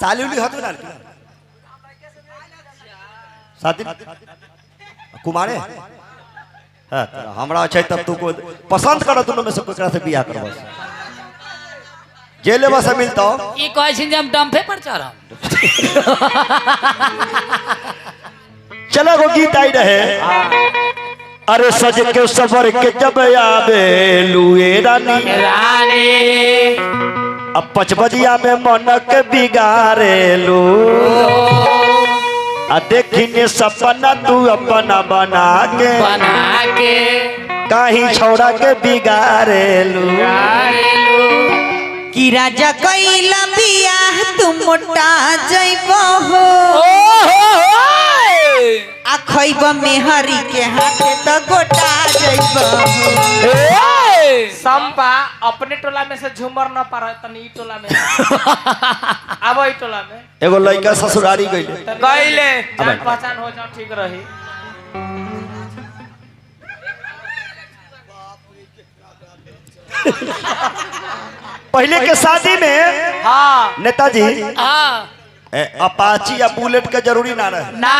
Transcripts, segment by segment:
साली उली हतो ना शादी कुमारे हां हमरा छै तब तू को पसंद कर दोनों में से कोई से बियाह करबो जेले बस मिलतो ई कहै छी जे हम डंफे पर चढ़म चलो वो गीत आई रहे अरे सज के सफर के जब आवे लुए रानी अब 5 बजिया में मनक बिगारे लो आ देखिने सपना तू अपना बना के कहीं छोड़ा के बिगारे लो कि राजा कइला बियाह तू मोटा जइबो हो आ खइब मेहरी के हाथे तो गोटा जइबो हो संपा अपने टोला में से झूमर न पार तनी ई टोला में आबो ई टोला में एगो लड़का ससुरारी गइले त गइले जान पहचान हो जाओ ठीक रही पहले के शादी में हां नेताजी हां अपाची या बुलेट के जरूरी ना रहे ना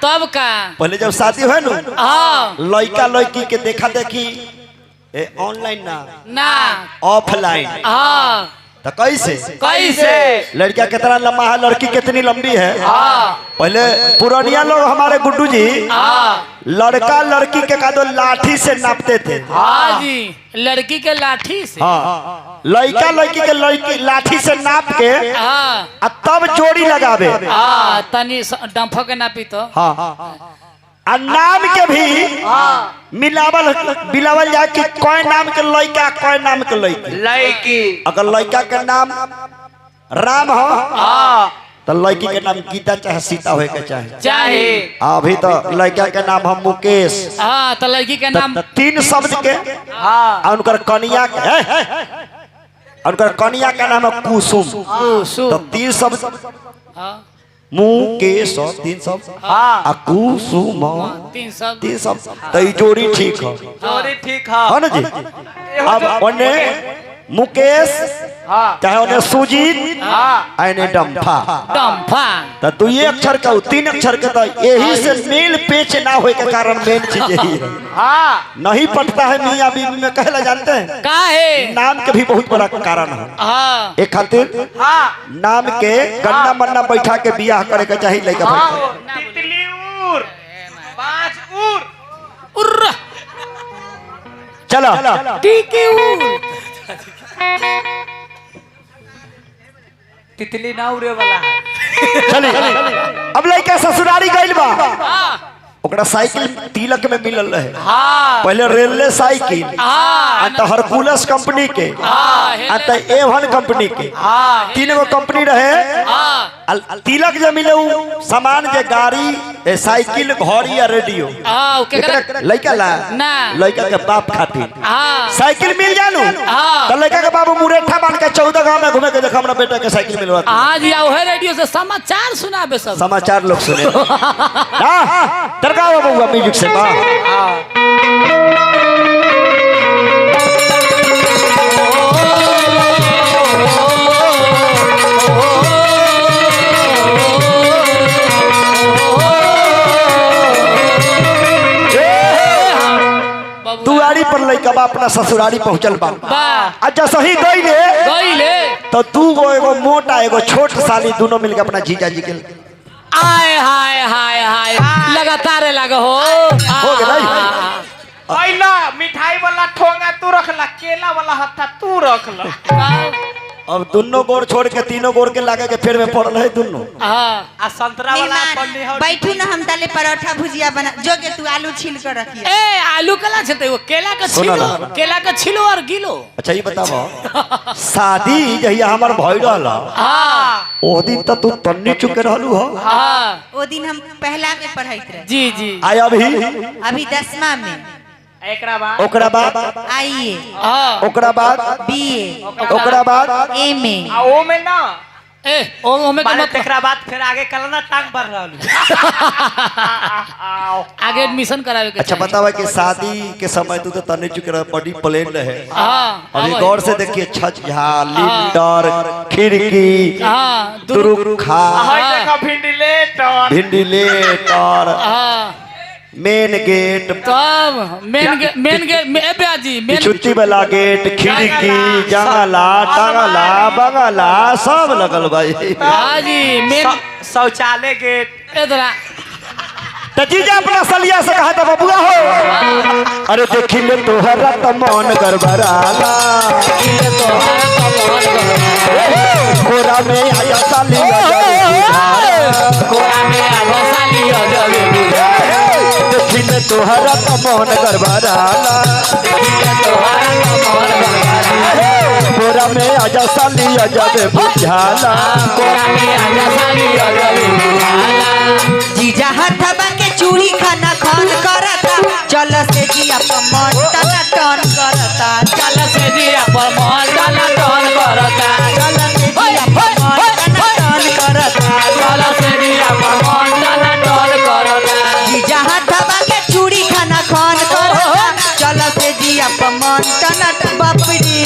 तब का पहले जब शादी हुए ना हां लड़का लड़की के देखा देखी ऑनलाइन ना ऑफलाइन हां तो कैसे लड़कियां कितना लंबा है लड़की कितनी लंबी है पहले पुरानिया लोग हमारे गुड्डू जी लड़का लड़की के का दो लाठी से नापते थे हाँ जी लड़की के लाठी से हाँ लड़का लड़की के लड़की लाठी से नाप के हाँ तब जोड़ी लगावे हाँ तनी डंफो के नापी तो हाँ नाम के भी मिलावल बिलावल जाए कि कोई नाम के लड़का कोई नाम के लड़की अगर लड़का के नाम राम हो तो लड़की के नाम गीता चाहे सीता होए के चाहे अभी तो लड़का के नाम हम मुकेश हाँ तो लड़की के नाम 3 शब्द के उनकर कन्या के उनकर कन्या का नाम है कुसुम तो 3 शब्द मुकेश 3 शब्द कुसुम 3 शब्द तो जोड़ी ठीक है ना जी अब उन्हें मुकेश चाहे उन्हें सुजीत आने डंफा तो 2 अक्षर का 3 अक्षर के तो यही से मेल पेच ना होए के कारण मेन चीज यही है नहीं पटता है मियां बीवी में कहला जानते हैं काहे नाम के भी बहुत बड़ा कारण है एक खातिर नाम के गन्ना मन्ना बैठा के बियाह करे के चाहिए लड़का तितली उर 5 उर चलो टीके उर तितली ना उड़े वाला है चली अब लड़का ससुरारी गइल बा ओकरा साइकिल तिलक में मिलल रहे पहले रेलवे साइकिल तो हरकुलस कंपनी के तो एवन कंपनी के 3 गो कंपनी रहे तिलक जो मिले सामान जे गाड़ी साइकिल घड़ी या रेडियो लड़का ला लड़का के बाप खातिर साइकिल मिल जानू तो लड़का के बाबू मुरेठा बांध के 14 गांव में घूमे के देखा हमरा बेटा के साइकिल मिलवा आज या ओहे रेडियो से समाचार सुनाबे सब समाचार लोग सुने तरकाओ बउआ म्यूजिक से बा दुआरी पर लइका बा अपना ससुरारी पहुंचल बा अच्छा सही गइले तो 2 गो एगो मोटा एगो छोट साली दोनों मिलके अपना जीजा जी के आय हाय हाय हाय लगातार लगा हो गया आइला मिठाई वाला ठोंगा तू रखला केला वाला हत्था तू रखला अब दोनों गोड़ छोड़ के 3 गोड़ के लागे के फेर में पड़ल है दोनों आ संतरा वाला पन्नी हो बैठू ना हम ताले परोठा भुजिया बना जो के तू आलू छील कर रखिए ए आलू कला छते वो केला का छिलो और गिलो अच्छा ये बताओ शादी जहिया हमर भई रहला ओ दिन त तू तन्नी चुके रहलू हो ओ दिन हम पहला में पढ़ाइत रहे जी आय अभी 10वां में ओकरा बाद आईए ओकरा बाद बीए ओकरा बाद एमए आ ओ में ना ए ओ हमें माने मत तेकरा बाद फिर आगे कलना टांग भर रहल आगे एडमिशन करावे के अच्छा बतावा कि शादी के समय तू तो तने चुके रह बड़ी प्लेन रहे हां अभी गौर से देखिए छत झाल लिंटर खिड़की हां दुरुखा हाय देखो वेंटिलेटर वेंटिलेटर हां मेन गेट तब मेन गेट में ए ब्याजी मेन छुट्टी वाला गेट खिड़की जंगला टंगला बगला सब लगल भाई हां जी मेन शौचालय गेट इधर तो जीजा अपना सलिया से कहा था बबुआ हो अरे देखी ले तोहरा त मन गड़बड़ाला कोरा में आया सालिया कोरा में आया सालिया देखी ले तोहरा त मन गड़बड़ाला कोरा में आजा सालिया जब बुझाला कोरा में आया सालिया जब बुझाला जीजा हथबा के चूड़ी खाना खान करता चल से जिया पर मन टना टन करता चल से जिया पर मन टना टन करता चल से जिया पर मन टना टन करता चल से जिया पर मन टना टन करता जीजा हथबा के चूड़ी खाना खान करता चल से जिया पर मन टना टन बापड़ी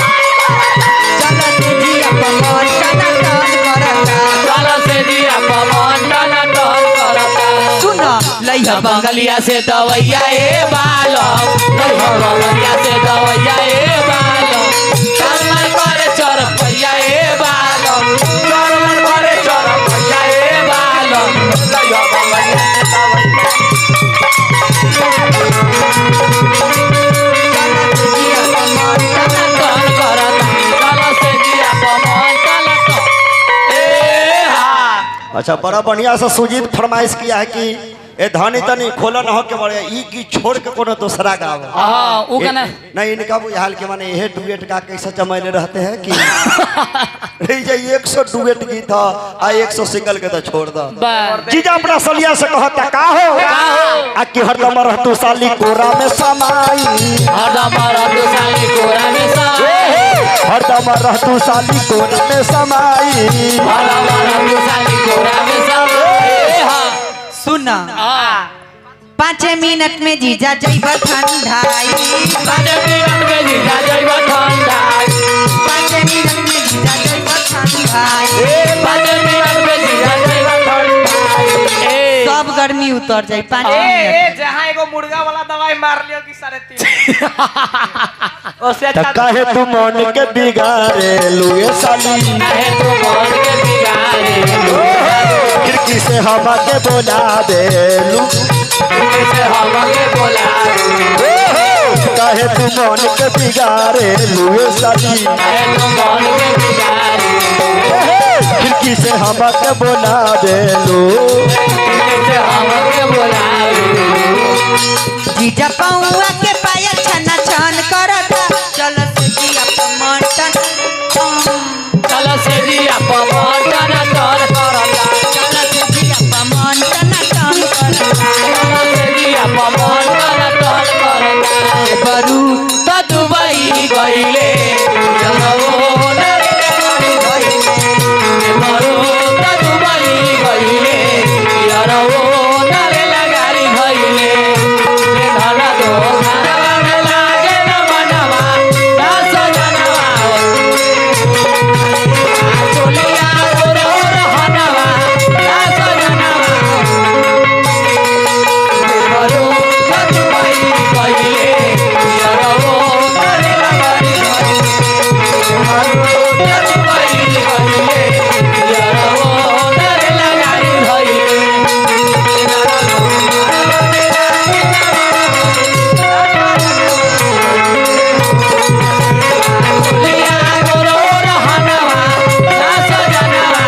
चल से जिया पर मन टना टन करता चल से जिया पर मन टना टन करता सुन लइहा बंगलिया से दवैया ए बालो बंगलिया से दवैया ए बालो करमन करे चरपैया ए बालो करमन करे चरपैया ए बालो लइहा बंगलिया से दवैया टन करता चल से जिया पर मन टना टन ए हा अच्छा बड़ा बढ़िया से सुजीत फरमाइश किया है कि ए धनी तनी खोलन हो के बड़े ई की छोड़ के कोनो दूसरा गावे हां वो गाना नहीं इनका वो हाल के माने ये डुएट का कैसे जमाइले रहते हैं कि रही जाए 100 डुएट गीत था आ 100 सिंगल के तो छोड़ दो जीजा अपना सलिया से कहता का हो आ कि हरदम रहतु साली कोरा में समाई हरदम रहतु साली कोरा में समाई हरदम रहतु साली कोरा में समाई हरदम रहतु साली कोरा में समाई हां सुन हां 5 मिनट में जीजा जइब ठंडाई 5 मिनट में जीजा जइब ठंडाई 5 मिनट में जीजा जइब ठंडाई 5 मिनट में जीजा जइब ठंडाई सब गर्मी उतर जाई 5 ए मिनट जहां एगो मुर्गा वाला दवाई मार लियो कि 3.5 ओसे अच्छा काहे तू मन के बिगाड़े लुए साली काहे तू मन के बिगाड़े खिड़की से हवा के बोला दे लू से हवा के बोला काहे तू मन के बिगाड़े लुए साली काहे तू मन के बिगाड़े खिड़की से हवा के बोला दे लू से हवा के बोला जीजा पौआ के पायल छना छन करता चल से जिया पर मन टन चल से जिया पर मन टना टन करता चल से जिया पर मन टन करता चल से जिया पर मन टना टन करता बरू त दुबई गइले जमो नरे मरो त दुबई गइले यारो नरे लगारी भइले रे धना दो घरवा में लागे न मनवा दस जनवा चोलिया गोरो रहनवा दस जनवा मरो त दुबई गइले यारो नरे लगारी भइले मरो त दुबई गइले यारो नरे लगारी भइले चोलिया गोरो रहनवा दस जनवा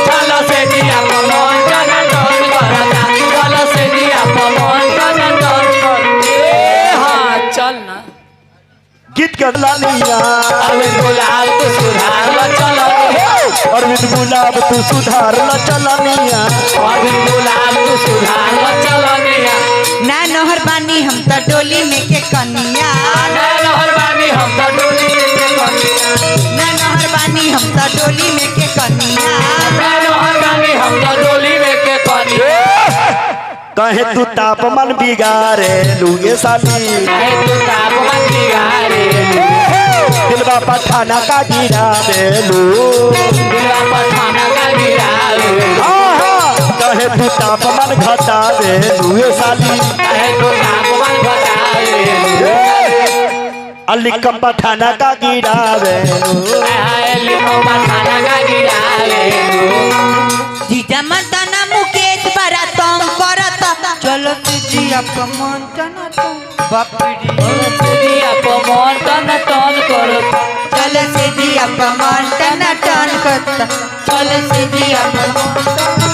चल से दिया पवन टना टन करता चल से दिया पवन टना टन कर ए हां चल ना गीत कर लालिया अरविंद गुलाब तू सुधार ल चल अरविंद गुलाब तू सुधार ल चलनिया अरविंद गुलाब तू सुधार ल चल निया ना नहर बानी हम त डोली में के कनिया ना लहर बानी हम त डोली के कहे तू तापमान बिगाड़े लुगे साली कहे तू तापमान बिगाड़े दिलवा पठाना का गिरा बेलू दिलवा पठाना का गिरावे कहे तू तापमान घटा बेलू साली कहे तू तापमान घटावे अली कम पठाना का गिरा बेलू अली कम पठाना का गिरावे जीजा मताना मुकेश बड़ा तंग करता चलो जिया मन तना तुम बापरी दिया पमन तन तन करता चलो से जिया मन तना टन करता चलो से जिया मन